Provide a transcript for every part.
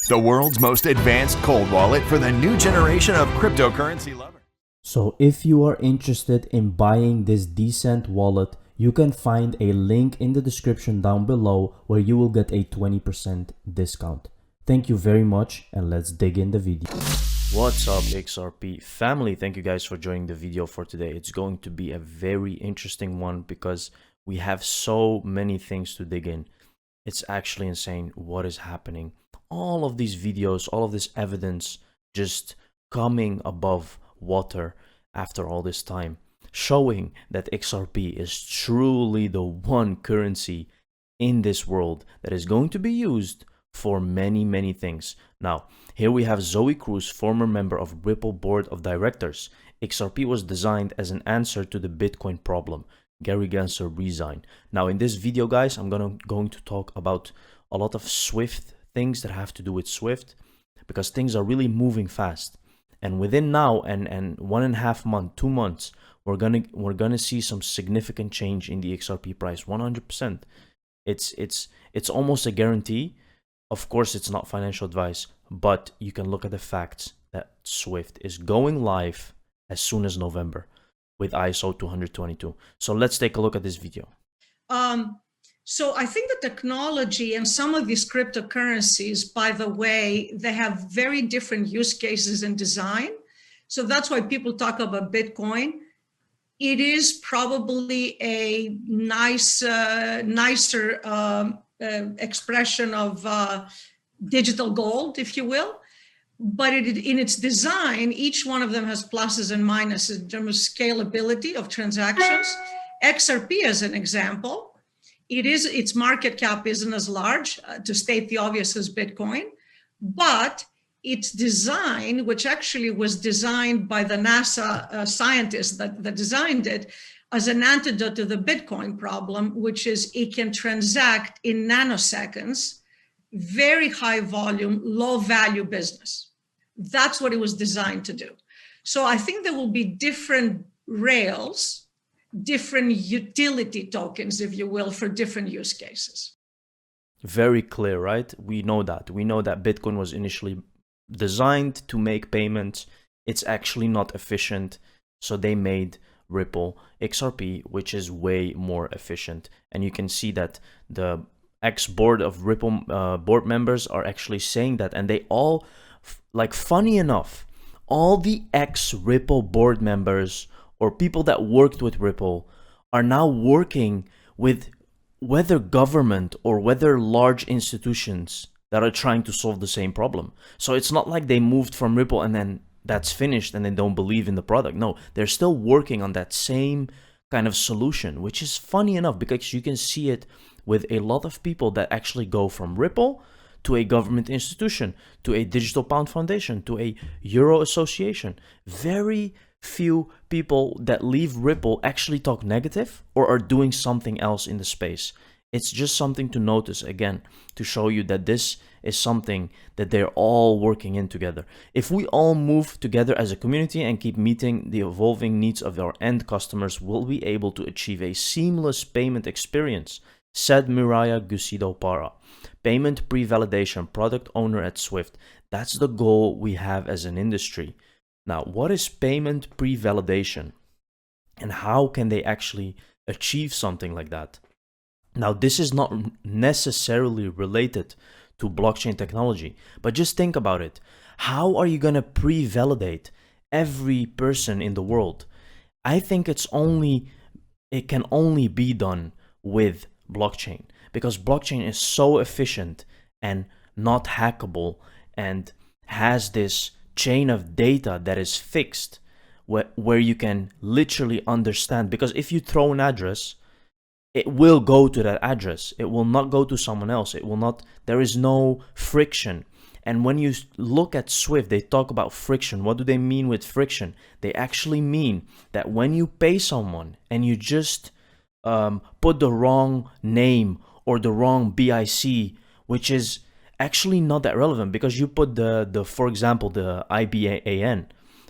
the world's most advanced cold wallet for the new generation of cryptocurrency lovers. So if you are interested in buying this decent wallet, you can find a link in the description down below where you will get a 20% discount. Thank you very much, and let's dig in the video. What's up, XRP family? Thank you guys for joining the video for today. It's going to be a very interesting one because we have so many things to dig in. It's actually insane what is happening. All of these videos, all of this evidence just coming above water after all this time, showing that XRP is truly the one currency in this world that is going to be used for many things. Now, here we have Zoe Cruz, former member of Ripple Board of Directors. XRP was designed as an answer to the Bitcoin problem. Gary Gensler resigned. Now, in this video, guys, I'm going to talk about a lot of Swift things that have to do with Swift, because things are really moving fast. And within now and 1.5 months, 2 months, we're gonna see some significant change in the XRP price. 100%. It's almost a guarantee. Of course, it's not financial advice, but you can look at the facts that Swift is going live as soon as November with ISO 222. So let's take a look at this video. So I think the technology and some of these cryptocurrencies, by the way, they have very different use cases and design. So that's why people talk about Bitcoin. It is probably a nicer expression of digital gold, if you will. But in its design, each one of them has pluses and minuses in terms of scalability of transactions. XRP, as an example, its market cap isn't as large, to state the obvious, as Bitcoin, but its design, which actually was designed by the NASA scientists that designed it, as an antidote to the Bitcoin problem, which is it can transact in nanoseconds, very high volume, low value business. That's what it was designed to do. So I think there will be different rails, different utility tokens, if you will, for different use cases. Very clear, right? We know that Bitcoin was initially designed to make payments. It's actually not efficient, so they made Ripple XRP, which is way more efficient. And you can see that the ex-board of Ripple board members are actually saying that, and they all, like, funny enough, all the ex-Ripple board members or people that worked with Ripple are now working with whether government or whether large institutions that are trying to solve the same problem. So it's not like they moved from Ripple and then that's finished and they don't believe in the product. No, they're still working on that same kind of solution, which is funny enough because you can see it with a lot of people that actually go from Ripple to a government institution, to a digital pound foundation, to a Euro association. Very few people that leave Ripple actually talk negative or are doing something else in the space. It's just something to notice, again, to show you that this is something that they're all working in together. If we all move together as a community and keep meeting the evolving needs of our end customers, we'll be able to achieve a seamless payment experience, said Mireya Gusido-Para, payment pre-validation product owner at Swift. That's the goal we have as an industry. Now, what is payment pre-validation and how can they actually achieve something like that? Now, this is not necessarily related to blockchain technology, but just think about it. How are you going to pre-validate every person in the world? I think it can only be done with blockchain, because blockchain is so efficient and not hackable and has this chain of data that is fixed where you can literally understand, because if you throw an address, it will go to that address. It will not go to someone else. There is no friction. And when you look at Swift, they talk about friction. What do they mean with friction? They actually mean that when you pay someone and you just put the wrong name or the wrong BIC, which is actually not that relevant because you put for example, the IBAN,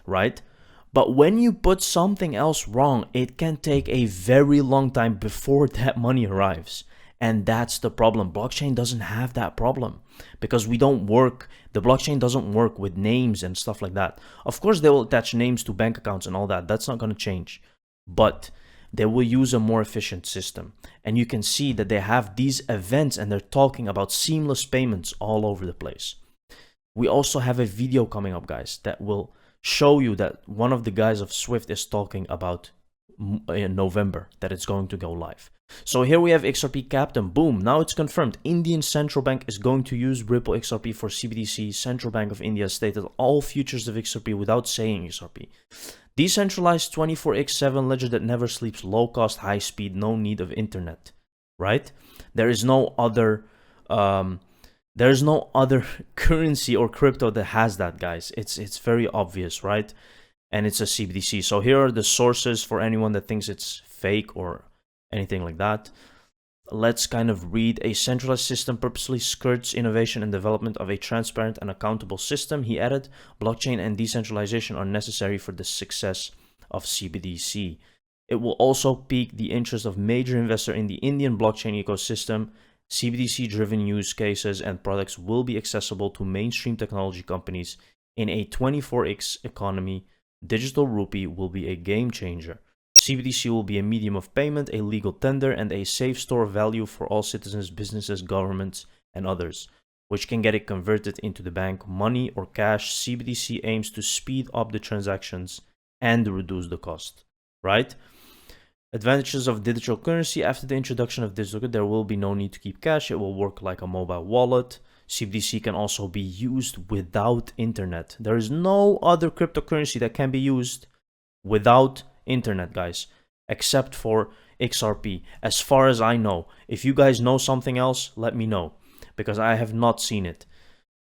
right? But when you put something else wrong, it can take a very long time before that money arrives. And that's the problem. Blockchain doesn't have that problem because the blockchain doesn't work with names and stuff like that. Of course, they will attach names to bank accounts and all that. That's not going to change. But they will use a more efficient system. And you can see that they have these events and they're talking about seamless payments all over the place. We also have a video coming up, guys, that will show you that one of the guys of Swift is talking about in November that it's going to go live. So here we have XRP Captain. Boom. Now it's confirmed. Indian Central Bank is going to use Ripple XRP for CBDC. Central Bank of India stated all futures of XRP without saying XRP. Decentralized 24x7 ledger that never sleeps, low cost, high speed, no need of internet, right? There is no other currency or crypto that has that, guys. It's very obvious, right? And it's a CBDC. So here are the sources for anyone that thinks it's fake or anything like that. Let's kind of read. A centralized system purposely skirts innovation and development of a transparent and accountable system. He added, blockchain and decentralization are necessary for the success of CBDC. It will also pique the interest of major investors in the Indian blockchain ecosystem. CBDC-driven use cases and products will be accessible to mainstream technology companies. In a 24x economy, digital rupee will be a game changer. CBDC will be a medium of payment, a legal tender, and a safe store of value for all citizens, businesses, governments, and others, which can get it converted into the bank, money, or cash. CBDC aims to speed up the transactions and reduce the cost, right? Advantages of digital currency. After the introduction of digital, there will be no need to keep cash. It will work like a mobile wallet. CBDC can also be used without internet. There is no other cryptocurrency that can be used without internet, guys, except for XRP, as far as I know. If you guys know something else, let me know, because I have not seen it.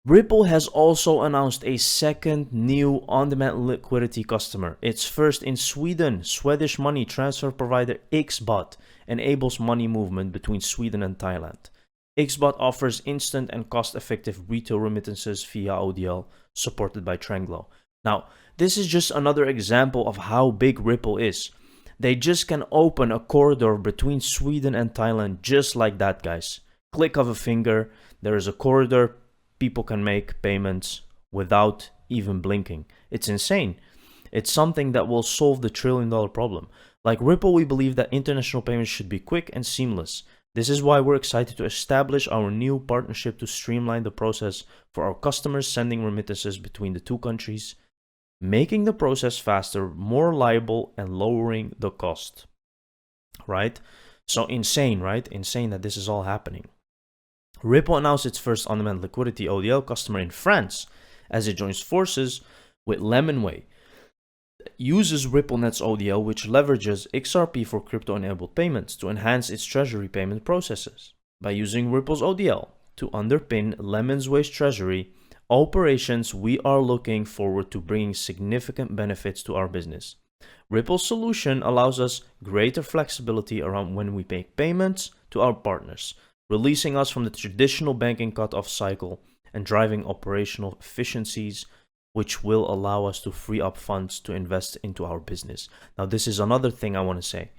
Ripple has also announced a second new on-demand liquidity customer. It's first in Sweden. Swedish money transfer provider XBot enables money movement between Sweden and Thailand. XBot offers instant and cost-effective retail remittances via ODL, supported by Tranglo. Now, this is just another example of how big Ripple is. They just can open a corridor between Sweden and Thailand just like that, guys. Click of a finger, there is a corridor, people can make payments without even blinking. It's insane. It's something that will solve the $1 trillion problem. Like Ripple, we believe that international payments should be quick and seamless. This is why we're excited to establish our new partnership to streamline the process for our customers sending remittances between the two countries, making the process faster, more reliable, and lowering the cost, right? So insane, right? Insane that this is all happening. Ripple announced its first on-demand liquidity ODL customer in France as it joins forces with Lemonway. It uses RippleNet's ODL, which leverages XRP for crypto-enabled payments to enhance its treasury payment processes. By using Ripple's ODL to underpin Lemonway's treasury operations, we are looking forward to bringing significant benefits to our business. Ripple's solution allows us greater flexibility around when we make payments to our partners, releasing us from the traditional banking cutoff cycle and driving operational efficiencies, which will allow us to free up funds to invest into our business. Now, this is another thing I want to say.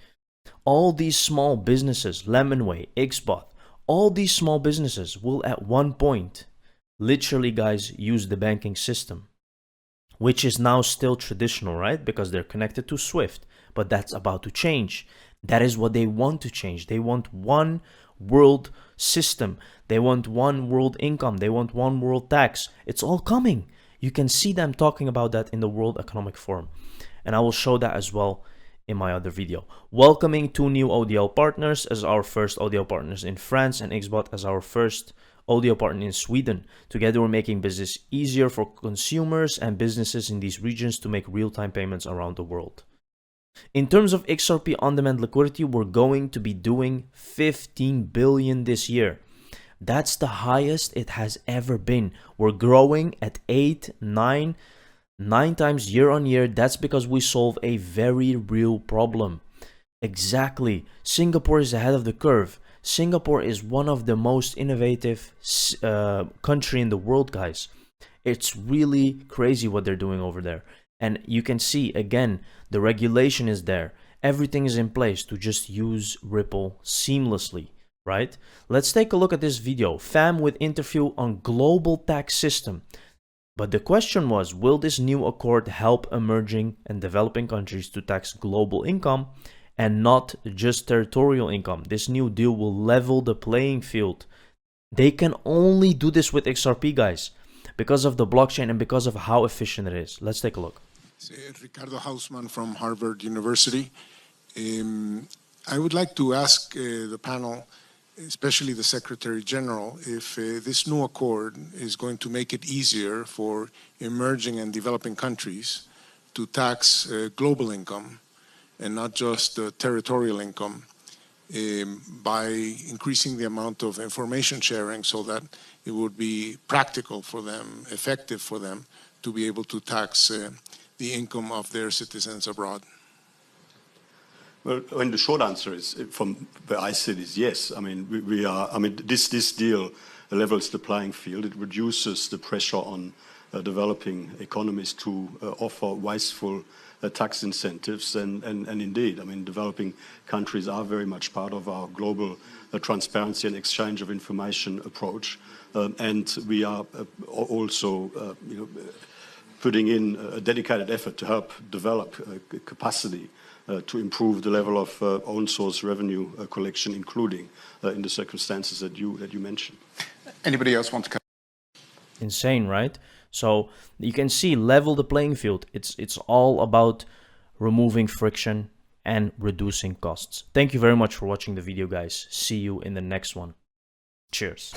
All these small businesses, Lemonway, XBot, all these small businesses will at one point literally, guys, use the banking system, which is now still traditional, right? Because they're connected to Swift, but that's about to change. That is what they want to change. They want one world system. They want one world income. They want one world tax. It's all coming. You can see them talking about that in the World Economic Forum. And I will show that as well in my other video. Welcoming 2 new ODL partners as our first ODL partners in France and XBot as our first ODL partner in Sweden. Together, we're making business easier for consumers and businesses in these regions to make real-time payments around the world. In terms of XRP on-demand liquidity, we're going to be doing 15 billion this year. That's the highest it has ever been. We're growing at 9 times year on year. That's because we solve a very real problem. Exactly. Singapore is ahead of the curve. Singapore is one of the most innovative country in the world, guys. It's really crazy what they're doing over there. And you can see, again, the regulation is there. Everything is in place to just use Ripple seamlessly. right? Let's take a look at this video. Fam with interview on global tax system. But the question was, will this new accord help emerging and developing countries to tax global income and not just territorial income? This new deal will level the playing field. They can only do this with XRP, guys, because of the blockchain and because of how efficient it is. Let's take a look. Ricardo Hausmann from Harvard University. I would like to ask the panel, especially the Secretary General, if this new accord is going to make it easier for emerging and developing countries to tax global income and not just territorial income by increasing the amount of information sharing so that it would be practical for them, effective for them, to be able to tax the income of their citizens abroad. Well, I mean, the short answer is, from where I sit, is yes. I mean, this deal levels the playing field. It reduces the pressure on developing economies to offer wasteful tax incentives. And indeed, I mean, developing countries are very much part of our global transparency and exchange of information approach. And we are also, putting in a dedicated effort to help develop capacity to improve the level of own source revenue collection, including in the circumstances that you mentioned. Anybody else want to come? Insane, right? So you can see, level the playing field. It's all about removing friction and reducing costs. Thank you very much for watching the video, guys. See you in the next one. Cheers.